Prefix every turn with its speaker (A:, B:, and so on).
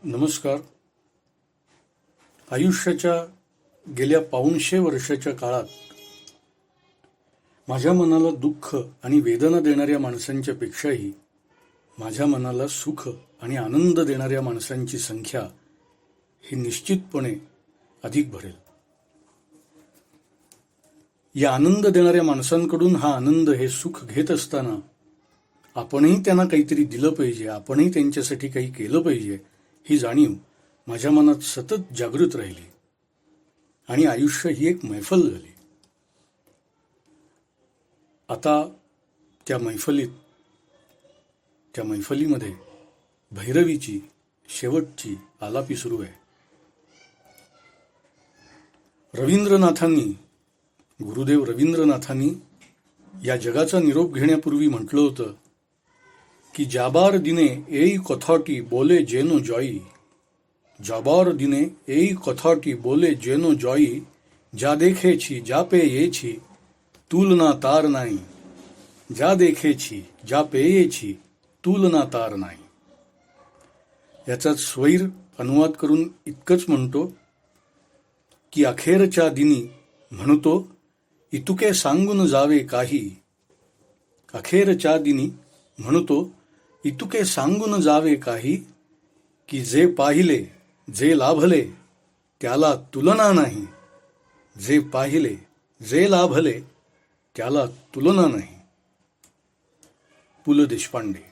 A: नमस्कार. आयुष्याच्या गेल्या 500 वर्षाच्या काळात माझ्या मनाला दुःख आणि वेदना देणाऱ्या माणसांच्या पेक्षाही माझ्या मनाला सुख आणि आनंद देणाऱ्या माणसांची संख्या ही निश्चितपणे अधिक भरेल. या आनंद देणाऱ्या माणसांकडून हा आनंद हे सुख घेत असताना आपणही त्यांना काहीतरी दिलं पाहिजे, आपणही त्यांच्यासाठी काही केलं पाहिजे, ही जाणीव माझ्या मनात सतत जागृत राहिली आणि आयुष्य ही एक मैफल झाली. आता त्या मैफलीमध्ये भैरवीची शेवटची आलापी सुरू आहे. गुरुदेव रवींद्रनाथांनी या जगाचा निरोप घेण्यापूर्वी म्हटलं होतं की जाबार दिने एई कथाटी बोले जेनो जॉई, जाबार दिने एई कथाटी बोले जेनो जॉई, जा देखेछि जा पेयेछि तुलना तार नाही, जा देखेछि जा पेयेछि तुलना तार नाही. याचा स्वैर अनुवाद करून इतकंच म्हणतो की अखेरच्या दिनी म्हणतो इतुके सांगून जावे काही, अखेरच्या दिनी म्हणतो इतुके सांगून जावे काही, की जे पाहिले जे लाभले त्याला तुलना नाही, जे पाहिले जे लाभले त्याला तुलना नाही. पु ल देशपांडे.